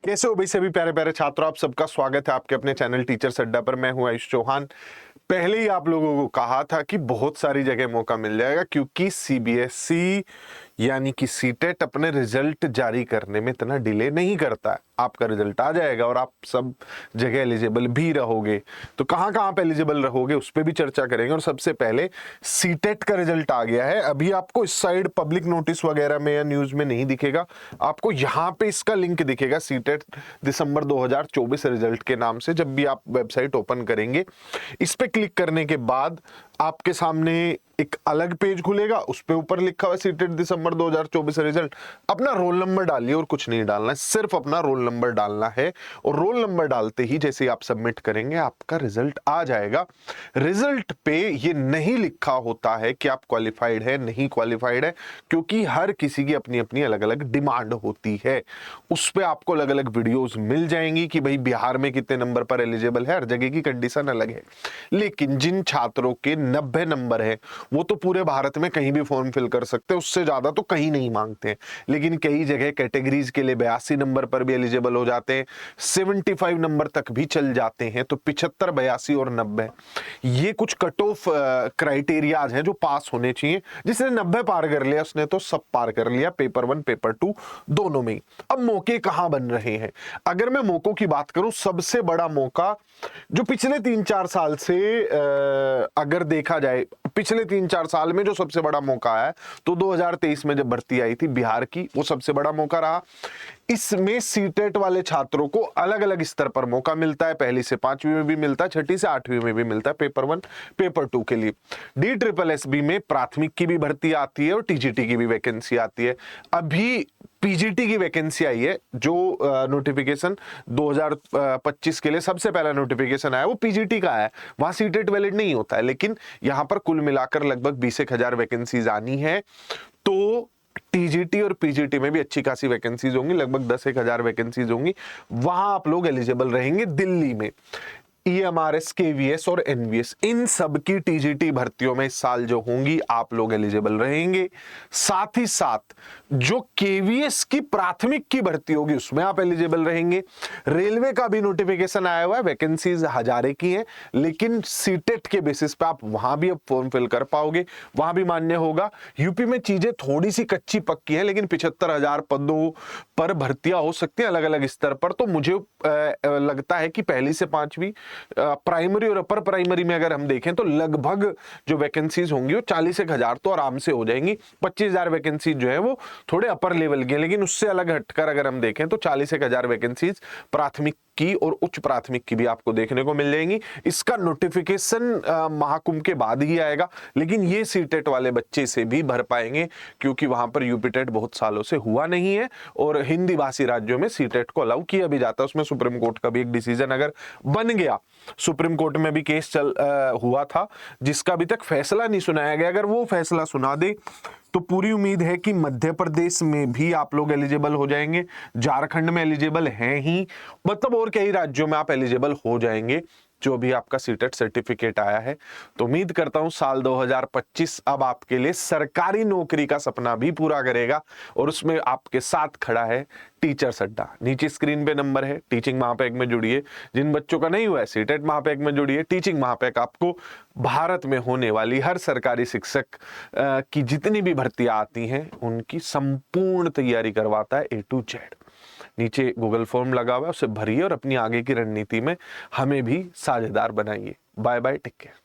कैसे हो भाई सभी प्यारे प्यारे छात्रों, आप सबका स्वागत है आपके अपने चैनल टीचर्स अड्डा पर। मैं हूं आयुष चौहान। पहले ही आप लोगों को कहा था कि बहुत सारी जगह मौका मिल जाएगा, क्योंकि सीबीएसई यानी कि सीटेट अपने रिजल्ट जारी करने में इतना डिले नहीं करता है। आपका रिजल्ट आ जाएगा और आप सब जगह एलिजिबल भी रहोगे। तो कहां कहां पे एलिजिबल रहोगे उस पर भी चर्चा करेंगे। और सबसे पहले सीटेट का रिजल्ट आ गया है। अभी आपको इस साइड पब्लिक नोटिस वगैरह में या न्यूज में नहीं दिखेगा, आपको यहाँ पे इसका लिंक दिखेगा, सीटेट दिसंबर 2024 रिजल्ट के नाम से। जब भी आप वेबसाइट ओपन करेंगे, इस पे क्लिक करने के बाद आपके सामने एक अलग पेज खुलेगा, उस पे ऊपर लिखा हुआ सीटेट दिसंबर 2024 रिजल्ट। अपना रोल नंबर डालिए और कुछ नहीं डालना है, सिर्फ अपना रोल नंबर डालना है। और रोल नंबर डालते ही जैसे आप सबमिट करेंगे, आपका रिजल्ट आ जाएगा। रिजल्ट पे ये नहीं लिखा होता है कि आप क्वालिफाइड है नहीं क्वालिफाइड है, क्योंकि हर किसी की अपनी अपनी अलग अलग डिमांड होती है। उस पे आपको अलग अलग वीडियोस मिल जाएंगी कि भाई बिहार में कितने नंबर पर एलिजिबल है, हर जगह की कंडीशन अलग है। लेकिन जिन छात्रों के 90 नंबर है, वो तो पूरे भारत में कहीं भी फॉर्म फिल कर सकते हैं, उससे ज्यादा तो कहीं नहीं मांगते हैं। लेकिन कई जगह कैटेगरीज के लिए 82 नंबर पर भी एलिजिबल हो जाते हैं, 75 नंबर तक भी चल जाते हैं। तो 75, 82 और 90 ये कुछ कट ऑफ क्राइटेरियाज हैं जो पास होने चाहिए। जिसने 90 पार कर लिया उसने तो सब पार कर लिया, पेपर 1 पेपर 2 दोनों में। अब मौके कहां बन रहे हैं? अगर मैं मौकों की बात करूं, सबसे बड़ा मौका जो पिछले 3-4 साल से अगर देखा जाए, पिछले 3-4 साल में जो सबसे बड़ा मौका है, तो 2023 में जब भर्ती आई थी बिहार की, वो सबसे बड़ा मौका रहा। इसमें सीटेट वाले छात्रों को अलग अलग स्तर पर मौका मिलता है। पहली से 5वीं में भी मिलता है, छठी से 8वीं में भी मिलता है, पेपर 1 पेपर 2 के लिए। DSSB में प्राथमिक की भी भर्ती आती है और टीजीटी की भी वैकेंसी आती है। अभी पीजीटी की वैकेंसी आई है, जो नोटिफिकेशन 2025 के लिए सबसे पहला नोटिफिकेशन आया, वो पीजीटी का है। वहां सीटेट वैलिड नहीं होता है, लेकिन यहां पर कुल मिलाकर लगभग 20,000 वैकेंसीज आनी है। तो टीजीटी और पीजीटी में भी अच्छी खासी वैकेंसीज होंगी, लगभग 10,000 वैकेंसीज होंगी। वहां आप लोग एलिजिबल रहेंगे। दिल्ली में EMRS, KVS और NVS, इन सब की टीजीटी भर्तियों में इस साल जो होंगी, आप लोग एलिजिबल रहेंगे। साथ ही साथ जो KVS की प्राथमिक की भर्ती होगी, उसमें आप एलिजिबल रहेंगे। रेलवे का भी नोटिफिकेशन आया हुआ है, वैकेंसीज हजारे की हैं, लेकिन सीटेट के बेसिस पे आप वहां भी अब फॉर्म फिल कर पाओगे, वहां भी मान्य होगा। यूपी में चीजें थोड़ी सी कच्ची पक्की हैं, लेकिन 75,000 पदों पर भर्तियां हो सकती हैं अलग अलग स्तर पर। तो मुझे लगता है कि पहली से 5वीं प्राइमरी और अपर प्राइमरी में अगर हम देखें, तो लगभग जो वैकेंसीज होंगी वो 40,000 तो आराम से हो जाएंगी। 25,000 वैकेंसीज जो है वो थोड़े अपर लेवल की, लेकिन उससे अलग हटकर अगर हम देखें तो 40,000 वैकेंसीज प्राथमिक की और उच्च प्राथमिक की भी आपको देखने को मिल जाएंगी। इसका नोटिफिकेशन महाकुंभ के बाद ही आएगा, लेकिन ये सीटेट वाले बच्चे से भी भर पाएंगे, क्योंकि वहां पर यूपीटेट बहुत सालों से हुआ नहीं है और हिंदी भाषी राज्यों में सीटेट को अलाउ किया भी जाता है। उसमें सुप्रीम कोर्ट का भी एक डिसीजन अगर बन गया, सुप्रीम कोर्ट में भी केस हुआ था जिसका अभी तक फैसला नहीं सुनाया गया। अगर वो फैसला सुना दे तो पूरी उम्मीद है कि मध्य प्रदेश में भी आप लोग एलिजिबल हो जाएंगे, झारखंड में एलिजिबल हैं ही, मतलब और कई राज्यों में आप एलिजिबल हो जाएंगे जो भी आपका सीटेट सर्टिफिकेट आया है। तो उम्मीद करता हूं साल 2025 अब आपके लिए सरकारी नौकरी का सपना भी पूरा करेगा, और उसमें आपके साथ खड़ा है टीचर्स अड्डा। नीचे स्क्रीन पे नंबर है, टीचिंग महापैक में जुड़िए। जिन बच्चों का नहीं हुआ है, सीटेट महापैक में जुड़िए। टीचिंग महापैक आपको भारत में होने वाली हर सरकारी शिक्षक की जितनी भी भर्तियां आती हैं, उनकी संपूर्ण तैयारी करवाता है A to Z। नीचे गूगल फॉर्म लगा हुआ है, उसे भरिए और अपनी आगे की रणनीति में हमें भी साझेदार बनाइए। Bye bye, take care.